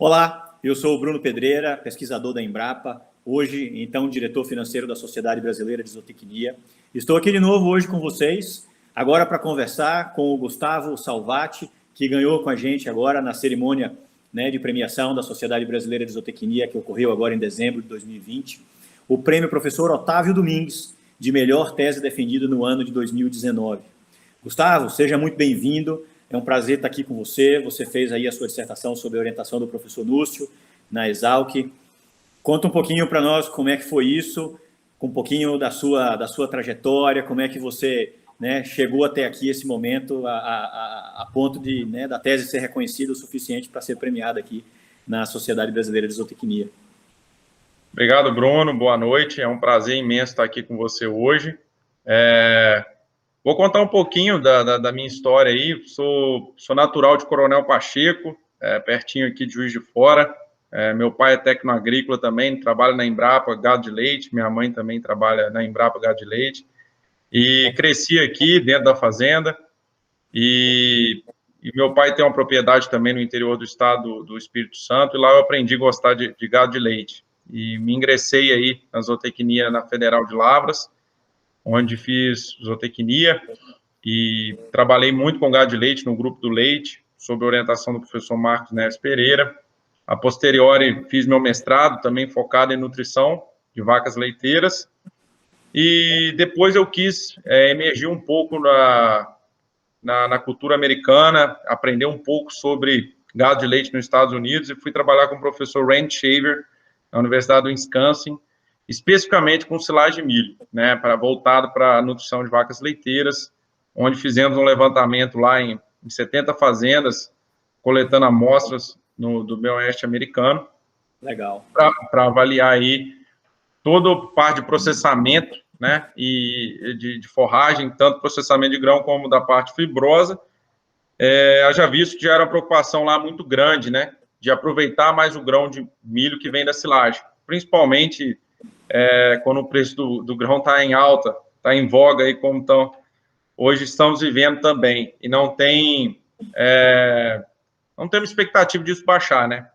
Olá, eu sou o Bruno Pedreira, pesquisador da Embrapa, hoje, então, diretor financeiro da Sociedade Brasileira de Zootecnia. Estou aqui de novo hoje com vocês, agora para conversar com o Gustavo Salvati, que ganhou com a gente agora na cerimônia, né, de premiação da Sociedade Brasileira de Zootecnia, que ocorreu agora em dezembro de 2020, o prêmio Professor Otávio Domingues, de melhor tese defendida no ano de 2019. Gustavo, seja muito bem-vindo. É um prazer estar aqui com você. Você fez aí a sua dissertação sobre a orientação do professor Núcio na Exalc. Conta um pouquinho para nós como é que foi isso, um pouquinho da sua trajetória, como é que você, né, chegou até aqui, esse momento, a ponto de, né, da tese ser reconhecida o suficiente para ser premiada aqui na Sociedade Brasileira de Zootecnia. Obrigado, Bruno. Boa noite. É um prazer imenso estar aqui com você hoje. Vou contar um pouquinho da minha história aí. Sou natural de Coronel Pacheco, pertinho aqui de Juiz de Fora. Meu pai é técnico agrícola também, trabalha na Embrapa Gado de Leite. Minha mãe também trabalha na Embrapa Gado de Leite. E cresci aqui dentro da fazenda. E meu pai tem uma propriedade também no interior do estado do Espírito Santo. E lá eu aprendi a gostar de gado de leite. E me ingressei aí na zootecnia na Federal de Lavras, onde fiz zootecnia e trabalhei muito com gado de leite no grupo do leite, sob a orientação do professor Marcos Neves Pereira. A posteriori, fiz meu mestrado, também focado em nutrição de vacas leiteiras. E depois eu quis emergir um pouco na cultura americana, aprender um pouco sobre gado de leite nos Estados Unidos e fui trabalhar com o professor Randy Shaver, na Universidade do Wisconsin, especificamente com silagem de milho, né, voltado para a nutrição de vacas leiteiras, onde fizemos um levantamento lá em 70 fazendas, coletando amostras do meio oeste americano. Legal. Para avaliar aí toda a parte de processamento, né, e de forragem, tanto processamento de grão como da parte fibrosa. Já visto que já era uma preocupação lá muito grande, né, de aproveitar mais o grão de milho que vem da silagem, principalmente quando o preço do grão está em alta, está em voga, aí como hoje estamos vivendo também, e não temos expectativa disso baixar, né?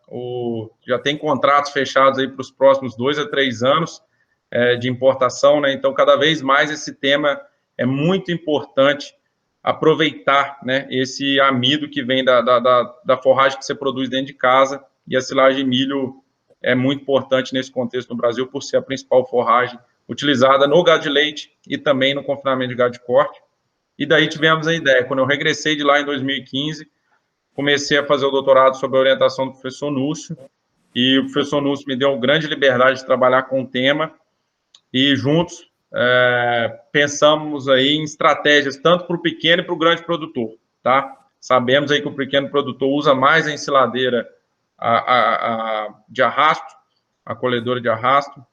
Já tem contratos fechados aí para os próximos 2 a 3 anos de importação, né? Então, cada vez mais esse tema é muito importante aproveitar, né, esse amido que vem da forragem que você produz dentro de casa, e a silagem de milho é muito importante nesse contexto no Brasil, por ser a principal forragem utilizada no gado de leite e também no confinamento de gado de corte. E daí tivemos a ideia, quando eu regressei de lá em 2015, comecei a fazer o doutorado sob a orientação do professor Núcio, e o professor Núcio me deu grande liberdade de trabalhar com o tema, e juntos pensamos aí em estratégias tanto para o pequeno e para o grande produtor, tá? Sabemos aí que o pequeno produtor usa mais a ensiladeira de arrasto, a colhedora de arrasto,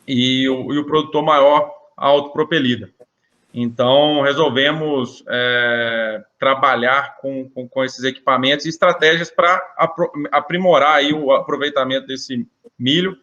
e o produtor maior, a autopropelida. Então, resolvemos trabalhar com esses equipamentos e estratégias para aprimorar aí o aproveitamento desse milho,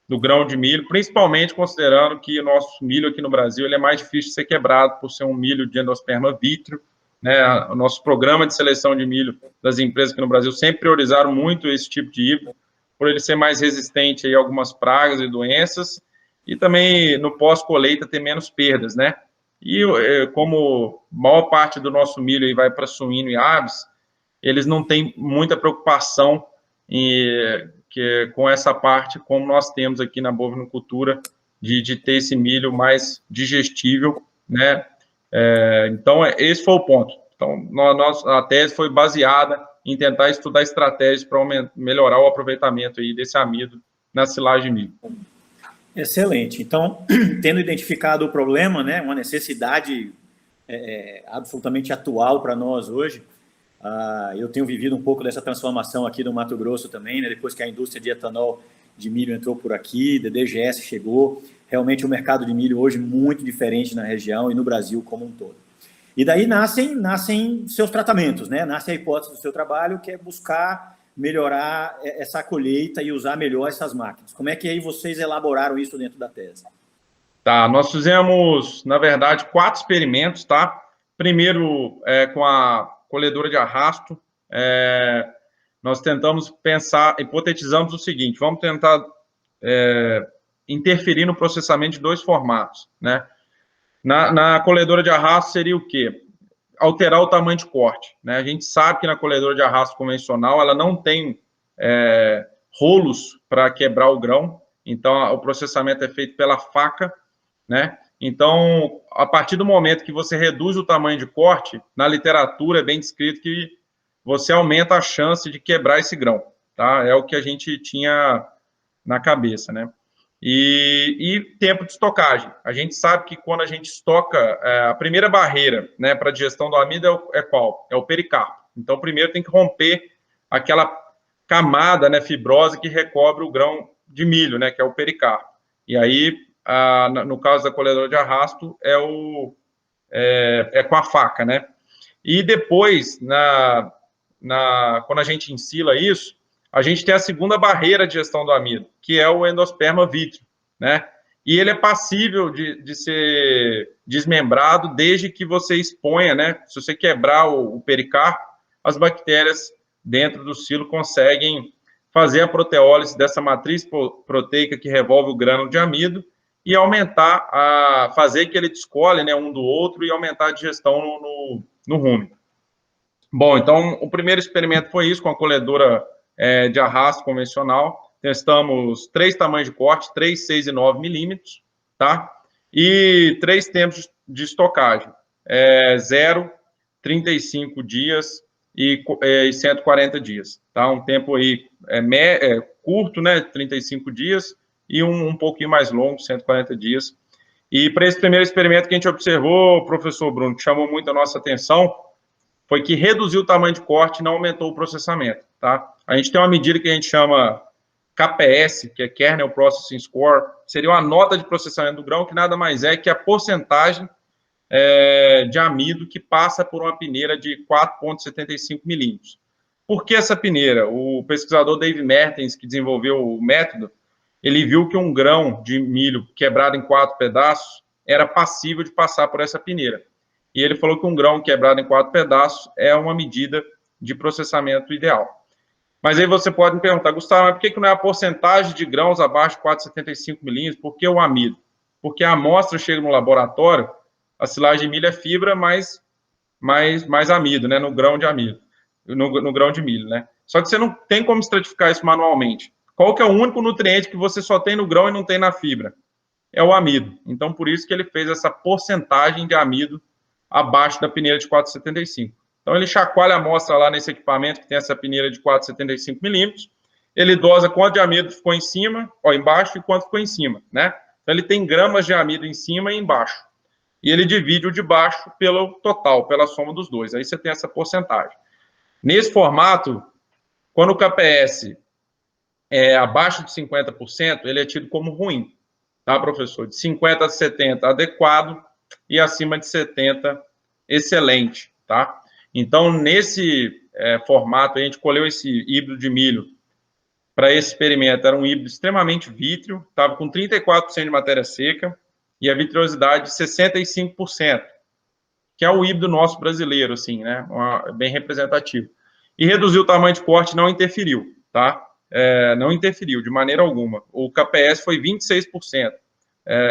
do grão de milho, principalmente considerando que o nosso milho aqui no Brasil ele é mais difícil de ser quebrado por ser um milho de endosperma vítreo, né? O nosso programa de seleção de milho das empresas aqui no Brasil sempre priorizaram muito esse tipo de híbrido, por ele ser mais resistente a algumas pragas e doenças, e também no pós-colheita ter menos perdas, né? E como maior parte do nosso milho aí vai para suíno e aves, eles não têm muita preocupação com essa parte, como nós temos aqui na bovinocultura, de ter esse milho mais digestível, né? Então, esse foi o ponto. Então, a tese foi baseada em tentar estudar estratégias para melhorar o aproveitamento aí desse amido na silagem de milho. Excelente. Então, tendo identificado o problema, né, uma necessidade absolutamente atual para nós hoje, eu tenho vivido um pouco dessa transformação aqui no Mato Grosso também, né, depois que a indústria de etanol de milho entrou por aqui, da DGS chegou, realmente o mercado de milho hoje muito diferente na região e no Brasil como um todo. E daí nascem seus tratamentos, né? Nasce a hipótese do seu trabalho, que é buscar melhorar essa colheita e usar melhor essas máquinas. Como é que aí vocês elaboraram isso dentro da tese? Tá, nós fizemos, na verdade, 4 experimentos, tá? Primeiro, com a colhedora de arrasto, nós tentamos pensar, hipotetizamos o seguinte, vamos tentar interferir no processamento de dois formatos, né? Na colhedora de arrasto seria o quê? Alterar o tamanho de corte, né? A gente sabe que na colhedora de arrasto convencional ela não tem rolos para quebrar o grão, então o processamento é feito pela faca, né? Então, a partir do momento que você reduz o tamanho de corte, na literatura é bem descrito que você aumenta a chance de quebrar esse grão, tá? É o que a gente tinha na cabeça, né? E tempo de estocagem. A gente sabe que quando a gente estoca, a primeira barreira, né, para a digestão do amido é qual? É o pericarpo. Então, primeiro tem que romper aquela camada, né, fibrosa que recobre o grão de milho, né, que é o pericarpo. E aí, no caso da colhedora de arrasto, é com a faca, né? E depois, quando a gente ensila isso, a gente tem a segunda barreira de digestão do amido, que é o endosperma vítreo, né? E ele é passível de ser desmembrado desde que você exponha, né? Se você quebrar o pericarpo, as bactérias dentro do silo conseguem fazer a proteólise dessa matriz proteica que revolve o grânulo de amido e fazer que ele descole, né, um do outro e aumentar a digestão no rumen. Bom, então o primeiro experimento foi isso, com a colhedora de arrasto convencional. Testamos 3 tamanhos de corte, 3, 6 e 9 milímetros, tá? E 3 tempos de estocagem, 0, 35 dias e 140 dias, tá? Um tempo aí curto, né, 35 dias, e um pouquinho mais longo, 140 dias. E para esse primeiro experimento que a gente observou, professor Bruno, que chamou muito a nossa atenção, foi que reduziu o tamanho de corte e não aumentou o processamento, tá? A gente tem uma medida que a gente chama KPS, que é Kernel Processing Score, seria uma nota de processamento do grão, que nada mais é que a porcentagem de amido que passa por uma peneira de 4,75 milímetros. Por que essa peneira? O pesquisador Dave Mertens, que desenvolveu o método, ele viu que um grão de milho quebrado em 4 pedaços era passível de passar por essa peneira. E ele falou que um grão quebrado em 4 pedaços é uma medida de processamento ideal. Mas aí você pode me perguntar, Gustavo, mas por que não é a porcentagem de grãos abaixo de 4,75 milímetros? Por que o amido? Porque a amostra chega no laboratório, a silagem de milho é fibra mais amido, né, no grão de amido, no grão de milho, né? Só que você não tem como estratificar isso manualmente. Qual que é o único nutriente que você só tem no grão e não tem na fibra? É o amido. Então, por isso que ele fez essa porcentagem de amido abaixo da peneira de 4,75. Então, ele chacoalha a amostra lá nesse equipamento que tem essa peneira de 4,75 milímetros, ele dosa quanto de amido ficou em cima, embaixo, e quanto ficou em cima, né? Então, ele tem gramas de amido em cima e embaixo. E ele divide o de baixo pelo total, pela soma dos dois. Aí você tem essa porcentagem. Nesse formato, quando o KPS é abaixo de 50%, ele é tido como ruim, tá, professor? De 50 a 70, adequado, e acima de 70, excelente, tá? Então, nesse formato, a gente colheu esse híbrido de milho para esse experimento. Era um híbrido extremamente vítreo, estava com 34% de matéria seca e a vitriosidade de 65%, que é o híbrido nosso brasileiro, assim, né? Bem representativo. E reduziu o tamanho de corte, não interferiu, tá? Não interferiu de maneira alguma. O KPS foi 26%.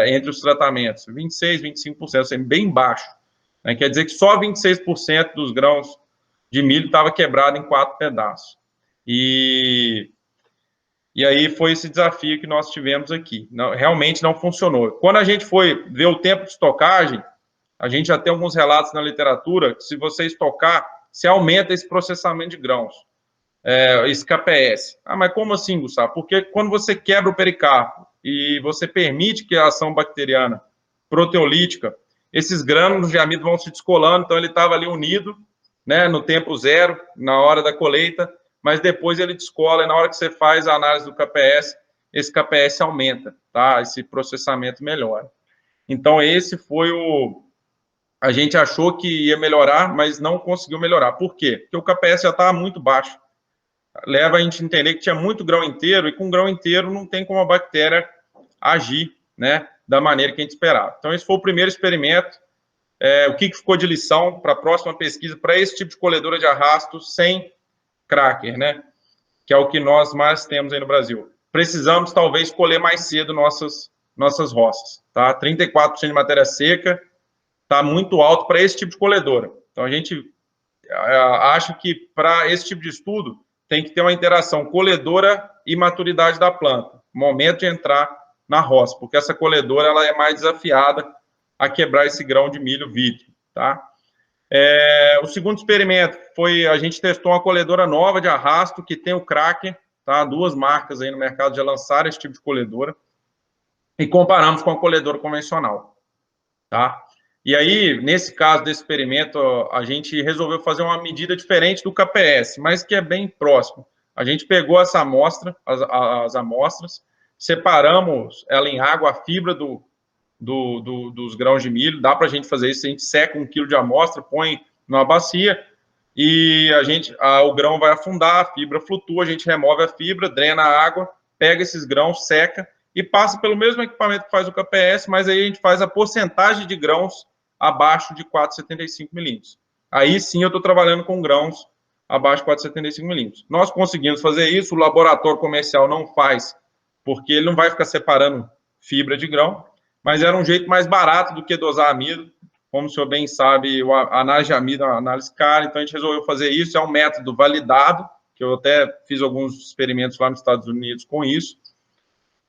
Entre os tratamentos, 26%, 25%, assim, bem baixo. Né? Quer dizer que só 26% dos grãos de milho estava quebrado em 4 pedaços. E aí foi esse desafio que nós tivemos aqui. Realmente não funcionou. Quando a gente foi ver o tempo de estocagem, a gente já tem alguns relatos na literatura que se você estocar, você aumenta esse processamento de grãos, esse KPS. Mas como assim, Gustavo? Porque quando você quebra o pericarpo e você permite que a ação bacteriana proteolítica, esses grânulos de amido vão se descolando, então ele estava ali unido, né, no tempo zero, na hora da colheita, mas depois ele descola, e na hora que você faz a análise do KPS, esse KPS aumenta, tá? Esse processamento melhora. Então, esse foi a gente achou que ia melhorar, mas não conseguiu melhorar. Por quê? Porque o KPS já estava muito baixo. Leva a gente a entender que tinha muito grão inteiro, e com grão inteiro não tem como a bactéria agir, né, da maneira que a gente esperava. Então, esse foi o primeiro experimento. O que ficou de lição para a próxima pesquisa, para esse tipo de colhedora de arrasto sem cracker, né? que é o que nós mais temos aí no Brasil. Precisamos, talvez, colher mais cedo nossas roças, tá? 34% de matéria seca está muito alto para esse tipo de colhedora. Então, a gente acha que, para esse tipo de estudo, tem que ter uma interação colhedora e maturidade da planta, momento de entrar na roça, porque essa colhedora ela é mais desafiada a quebrar esse grão de milho vítreo, tá? O segundo experimento foi, a gente testou uma colhedora nova de arrasto, que tem o Kraken, tá? 2 marcas aí no mercado já lançaram esse tipo de colhedora, e comparamos com a colhedora convencional, tá? E aí, nesse caso desse experimento, a gente resolveu fazer uma medida diferente do KPS, mas que é bem próximo. A gente pegou essa amostra, as amostras, separamos ela em água, a fibra dos grãos de milho, dá para a gente fazer isso, a gente seca 1 quilo de amostra, põe numa bacia, e o grão vai afundar, a fibra flutua, a gente remove a fibra, drena a água, pega esses grãos, seca, e passa pelo mesmo equipamento que faz o KPS, mas aí a gente faz a porcentagem de grãos abaixo de 4,75 milímetros. Aí sim eu estou trabalhando com grãos abaixo de 4,75 milímetros. Nós conseguimos fazer isso, o laboratório comercial não faz, porque ele não vai ficar separando fibra de grão, mas era um jeito mais barato do que dosar amido. Como o senhor bem sabe, a análise de amido é uma análise cara, então a gente resolveu fazer isso, é um método validado, que eu até fiz alguns experimentos lá nos Estados Unidos com isso,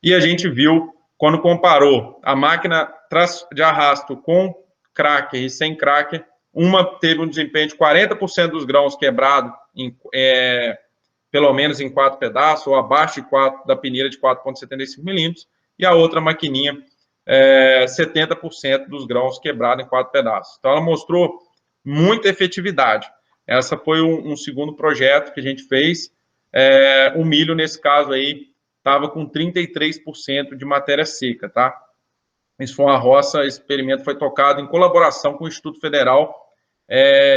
e a gente viu, quando comparou a máquina de arrasto com cracker e sem cracker, uma teve um desempenho de 40% dos grãos quebrados, pelo menos em 4 pedaços, ou abaixo da peneira de 4,75 milímetros, e a outra maquininha, 70% dos grãos quebrados em 4 pedaços. Então, ela mostrou muita efetividade. Essa foi um segundo projeto que a gente fez. O milho, nesse caso aí, estava com 33% de matéria seca, tá? Isso foi uma roça, esse experimento foi tocado em colaboração com o Instituto Federal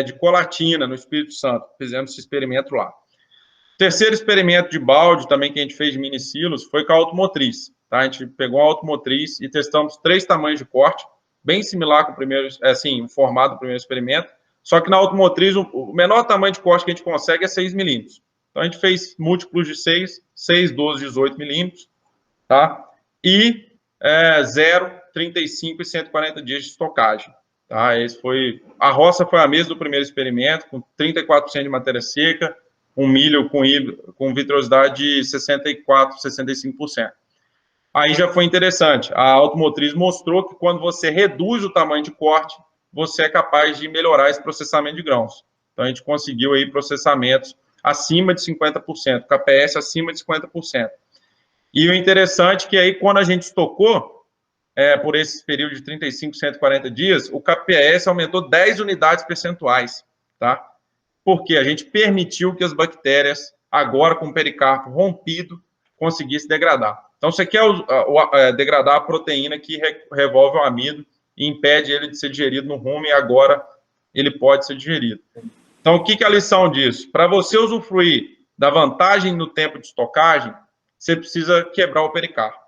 de Colatina, no Espírito Santo. Fizemos esse experimento lá. O terceiro experimento de balde, também que a gente fez de mini silos, foi com a automotriz. Tá? A gente pegou a automotriz e testamos 3 tamanhos de corte, bem similar com o primeiro, o formato do primeiro experimento, só que na automotriz o menor tamanho de corte que a gente consegue é 6 milímetros. Então a gente fez múltiplos de 6, 12, 18 milímetros, tá? E 0, 35 e 140 dias de estocagem. Tá? A roça foi a mesma do primeiro experimento, com 34% de matéria seca, um milho com vitrosidade de 64, 65%. Aí já foi interessante. A automotriz mostrou que quando você reduz o tamanho de corte, você é capaz de melhorar esse processamento de grãos. Então, a gente conseguiu aí processamentos acima de 50%, KPS acima de 50%. E o interessante é que aí, quando a gente estocou, por esse período de 35, 140 dias, o KPS aumentou 10 unidades percentuais, tá? Porque a gente permitiu que as bactérias, agora com o pericarpo rompido, conseguissem degradar. Então, você quer degradar a proteína que revolve o amido e impede ele de ser digerido no rumo, e agora ele pode ser digerido. Então, o que é a lição disso? Para você usufruir da vantagem no tempo de estocagem, você precisa quebrar o pericarpo.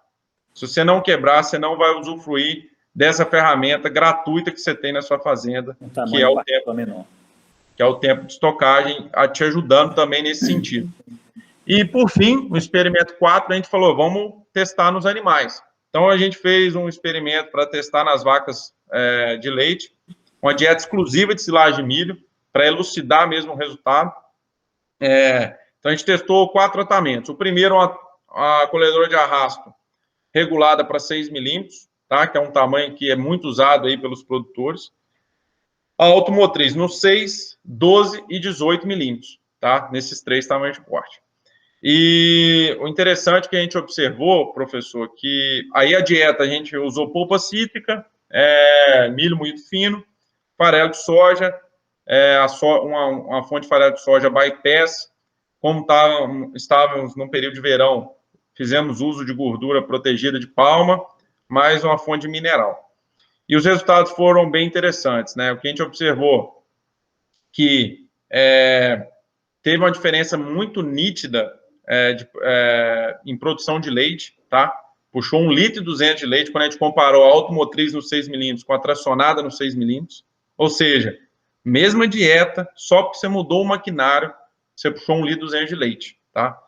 Se você não quebrar, você não vai usufruir dessa ferramenta gratuita que você tem na sua fazenda, que é o tempo de estocagem, te ajudando também nesse sentido. E, por fim, no experimento 4, a gente falou, vamos testar nos animais. Então, a gente fez um experimento para testar nas vacas de leite, uma dieta exclusiva de silagem de milho, para elucidar mesmo o resultado. Então, a gente testou 4 tratamentos. O primeiro, a colhedora de arrasto, regulada para 6 milímetros, tá? Que é um tamanho que é muito usado aí pelos produtores. A automotriz no 6, 12 e 18 milímetros, tá? Nesses 3 tamanhos de corte. E o interessante que a gente observou, professor, que aí a dieta a gente usou polpa cítrica, milho moído fino, farelo de soja, uma fonte de farelo de soja bypass. Como estávamos num período de verão, fizemos uso de gordura protegida de palma, mais uma fonte de mineral. E os resultados foram bem interessantes, né? O que a gente observou que teve uma diferença muito nítida em produção de leite, tá? Puxou 1,2 litro de leite quando a gente comparou a automotriz no 6 milímetros com a tracionada no 6 milímetros. Ou seja, mesma dieta, só porque você mudou o maquinário, você puxou 1,2 litro de leite, tá?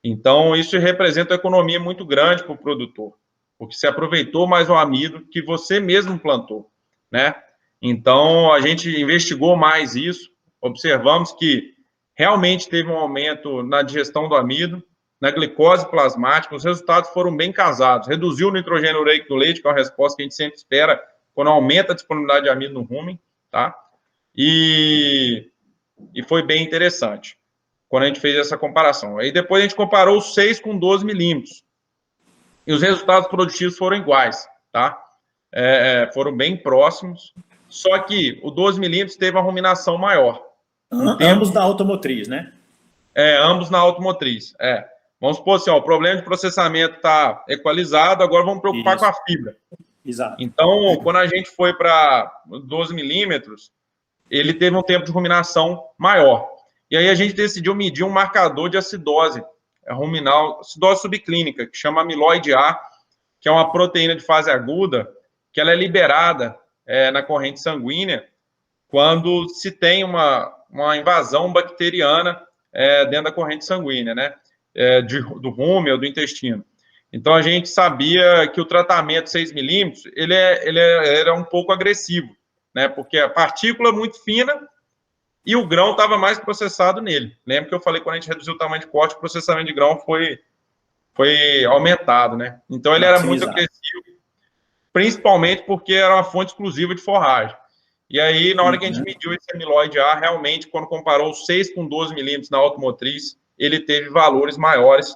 Então, isso representa uma economia muito grande para o produtor, porque se aproveitou mais o amido que você mesmo plantou, né? Então, a gente investigou mais isso, observamos que realmente teve um aumento na digestão do amido, na glicose plasmática, os resultados foram bem casados. Reduziu o nitrogênio ureico do leite, que é uma resposta que a gente sempre espera quando aumenta a disponibilidade de amido no rumen, tá? E foi bem interessante quando a gente fez essa comparação. Aí depois a gente comparou os 6 com 12 milímetros. E os resultados produtivos foram iguais, tá? Foram bem próximos, só que o 12 milímetros teve uma ruminação maior. Ambos da automotriz, né? Ambos na automotriz, Vamos supor assim, ó, o problema de processamento está equalizado, agora vamos preocupar com a fibra. Exato. Então, quando a gente foi para 12 milímetros, ele teve um tempo de ruminação maior. E aí a gente decidiu medir um marcador de acidose ruminal, acidose subclínica, que chama amiloide A, que é uma proteína de fase aguda, que ela é liberada na corrente sanguínea quando se tem uma invasão bacteriana dentro da corrente sanguínea, né? Do rumen ou do intestino. Então, a gente sabia que o tratamento 6 milímetros, ele era um pouco agressivo, né? Porque a partícula é muito fina e o grão estava mais processado nele. Lembra que eu falei que quando a gente reduziu o tamanho de corte, o processamento de grão foi aumentado, né? Então, ele era muito agressivo, principalmente porque era uma fonte exclusiva de forragem. E aí, na hora que a gente mediu esse amiloide A, realmente, quando comparou 6 com 12 milímetros na automotriz, ele teve valores maiores,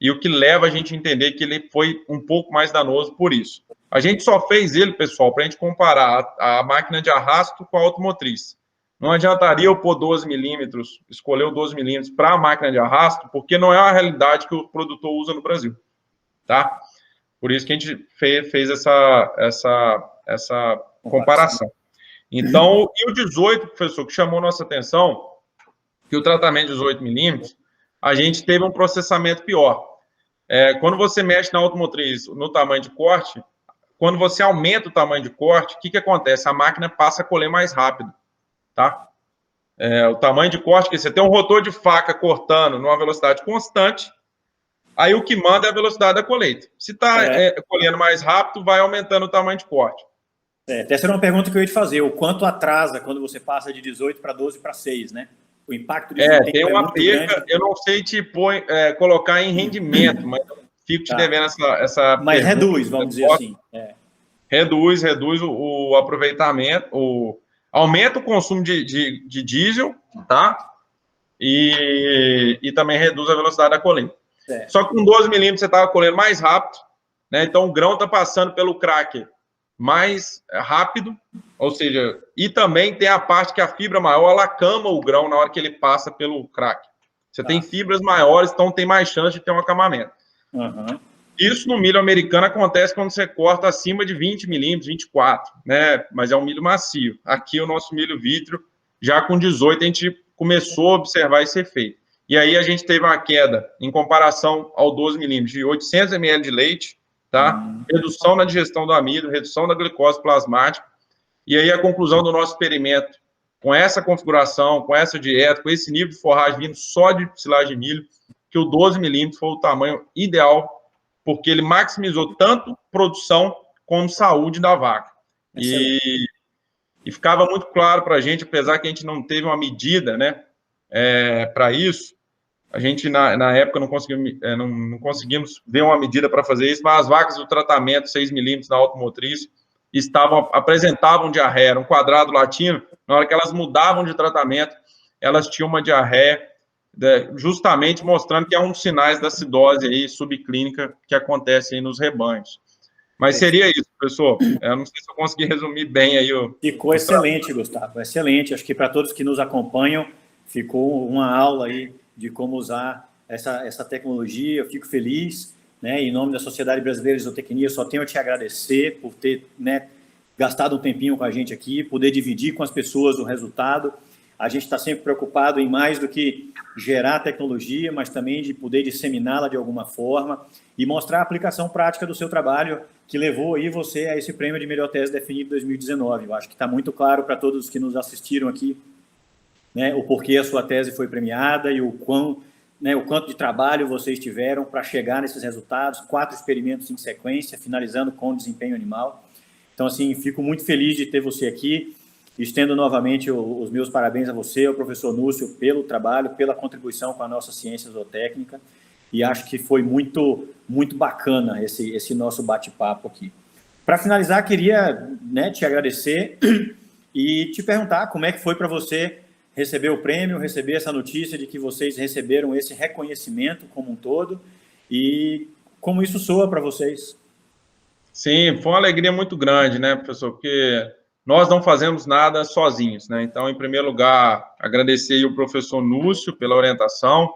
e o que leva a gente a entender que ele foi um pouco mais danoso por isso. A gente só fez ele, pessoal, para a gente comparar a máquina de arrasto com a automotriz. Não adiantaria eu pôr 12 milímetros, escolher o 12 milímetros para a máquina de arrasto, porque não é a realidade que o produtor usa no Brasil, tá? Por isso que a gente fez essa comparação. Então, e o 18, professor, que chamou nossa atenção, que o tratamento de 18 milímetros, a gente teve um processamento pior. Quando você mexe na automotriz no tamanho de corte, quando você aumenta o tamanho de corte, o que acontece? A máquina passa a colher mais rápido, tá? O tamanho de corte, que você tem um rotor de faca cortando numa velocidade constante, aí o que manda é a velocidade da colheita. Se está colhendo mais rápido, vai aumentando o tamanho de corte. Essa era uma pergunta que eu ia te fazer. O quanto atrasa quando você passa de 18 para 12 para 6, né? O impacto disso tem uma perca, eu não sei colocar em rendimento, mas eu fico te devendo essa mas pergunta, reduz, vamos dizer assim. Reduz o aproveitamento, aumenta o consumo de diesel, tá? E também reduz a velocidade da colheita. Só que com 12 milímetros você estava colhendo mais rápido, né? Então o grão está passando pelo cracker mais rápido, ou seja, e também tem a parte que a fibra maior, ela cama o grão na hora que ele passa pelo cracker. Você tem fibras maiores, então tem mais chance de ter um acamamento. Isso no milho americano acontece quando você corta acima de 20 milímetros, 24, né? Mas é um milho macio. Aqui o nosso milho vítreo, já com 18, a gente começou a observar esse efeito. E aí a gente teve uma queda, em comparação ao 12 milímetros, de 800 ml de leite, tá? Redução na digestão do amido, redução da glicose plasmática. E aí a conclusão do nosso experimento, com essa configuração, com essa dieta, com esse nível de forragem vindo só de silagem de milho, que o 12 milímetros foi o tamanho ideal, porque ele maximizou tanto produção como saúde da vaca. E ficava muito claro para a gente, apesar que a gente não teve uma medida, né, para isso, a gente, na época, não conseguimos ver uma medida para fazer isso, mas as vacas do tratamento 6 milímetros na automotriz apresentavam diarreia, era um quadrado latino, na hora que elas mudavam de tratamento, elas tinham uma diarreia, justamente mostrando que é um dos sinais da acidose aí, subclínica que acontece aí nos rebanhos. Mas seria isso, professor. Eu não sei se eu consegui resumir bem aí Ficou excelente, Gustavo, excelente. Acho que para todos que nos acompanham, ficou uma aula aí de como usar essa tecnologia. Eu fico feliz, né? Em nome da Sociedade Brasileira de Zootecnia, só tenho a te agradecer por ter, né, gastado um tempinho com a gente aqui, poder dividir com as pessoas o resultado. A gente está sempre preocupado em mais do que gerar tecnologia, mas também de poder disseminá-la de alguma forma e mostrar a aplicação prática do seu trabalho que levou aí você a esse prêmio de melhor tese definido 2019. Eu acho que está muito claro para todos que nos assistiram aqui, né, o porquê a sua tese foi premiada e o quão né, o quanto de trabalho vocês tiveram para chegar nesses resultados, 4 experimentos em sequência, finalizando com desempenho animal. Então, assim, fico muito feliz de ter você aqui. Estendo novamente os meus parabéns a você, ao professor Núcio, pelo trabalho, pela contribuição com a nossa ciência zootécnica, e acho que foi muito, muito bacana esse nosso bate-papo aqui. Para finalizar, queria, né, te agradecer e te perguntar como é que foi para você receber o prêmio, receber essa notícia de que vocês receberam esse reconhecimento como um todo, e como isso soa para vocês. Sim, foi uma alegria muito grande, né, professor, porque nós não fazemos nada sozinhos, né? Então, em primeiro lugar, agradecer aí o professor Núcio pela orientação,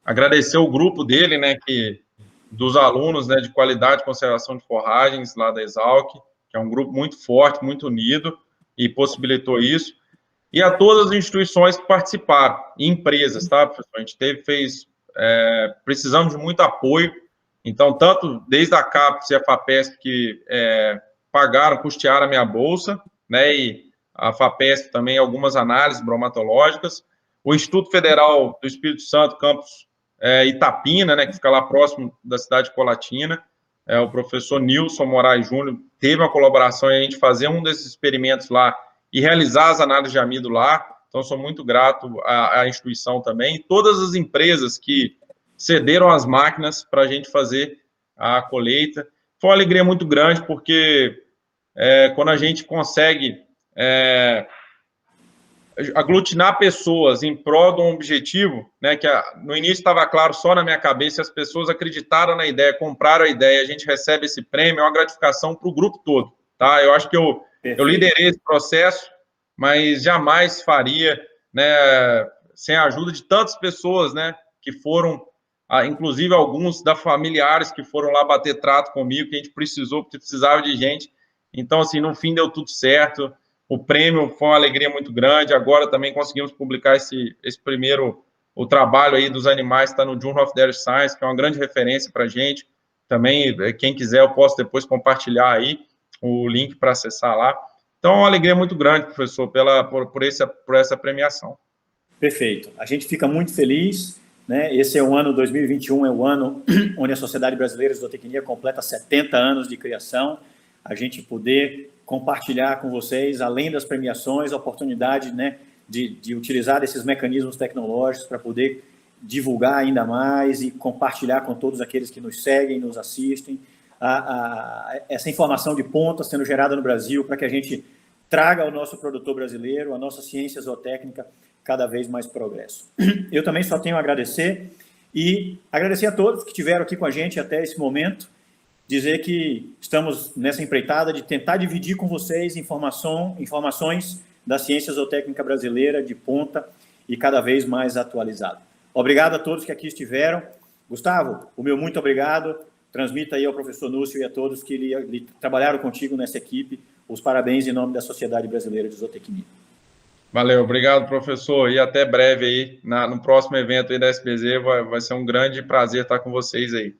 agradecer o grupo dele, né, dos alunos, né, de qualidade e conservação de forragens lá da Exalc, que é um grupo muito forte, muito unido, e possibilitou isso, e a todas as instituições que participaram, e empresas, tá, professor? A gente precisamos de muito apoio, então, tanto desde a CAPES e a FAPESP, que custearam a minha bolsa, né, e a FAPESP também algumas análises bromatológicas, o Instituto Federal do Espírito Santo, campus Itapina, né, que fica lá próximo da cidade de Colatina, o professor Nilson Moraes Júnior teve uma colaboração em a gente fazer um desses experimentos lá e realizar as análises de amido lá, então sou muito grato à instituição também, e todas as empresas que cederam as máquinas para a gente fazer a colheita. Foi uma alegria muito grande, porque quando a gente consegue aglutinar pessoas em prol de um objetivo, né, que no início estava claro só na minha cabeça, as pessoas acreditaram na ideia, compraram a ideia, a gente recebe esse prêmio, é uma gratificação para o grupo todo, tá? Eu acho que eu liderei esse processo, mas jamais faria, né, sem a ajuda de tantas pessoas, né, que foram, inclusive alguns da familiares que foram lá bater trato comigo, que a gente precisava de gente. Então, assim, no fim deu tudo certo. O prêmio foi uma alegria muito grande. Agora também conseguimos publicar esse primeiro, o trabalho aí dos animais, está no Journal of Dairy Science, que é uma grande referência para a gente. Também, quem quiser, eu posso depois compartilhar aí o link para acessar lá. Então, é uma alegria muito grande, professor, por essa premiação. Perfeito. A gente fica muito feliz, né? Esse é o ano 2021, é o ano onde a Sociedade Brasileira de Zootecnia completa 70 anos de criação. A gente poder compartilhar com vocês, além das premiações, a oportunidade, né, de utilizar esses mecanismos tecnológicos para poder divulgar ainda mais e compartilhar com todos aqueles que nos seguem, nos assistem, essa informação de ponta sendo gerada no Brasil, para que a gente traga ao nosso produtor brasileiro, a nossa ciência zootécnica, cada vez mais progresso. Eu também só tenho a agradecer, e agradecer a todos que estiveram aqui com a gente até esse momento, dizer que estamos nessa empreitada de tentar dividir com vocês informações da ciência zootécnica brasileira de ponta e cada vez mais atualizada. Obrigado a todos que aqui estiveram. Gustavo, o meu muito obrigado. Transmita aí ao professor Núcio e a todos que trabalharam contigo nessa equipe os parabéns em nome da Sociedade Brasileira de Zootecnia. Valeu, obrigado, professor, e até breve aí, no próximo evento aí da SBZ, vai ser um grande prazer estar com vocês aí.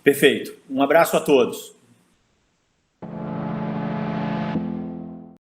Perfeito. Um abraço a todos.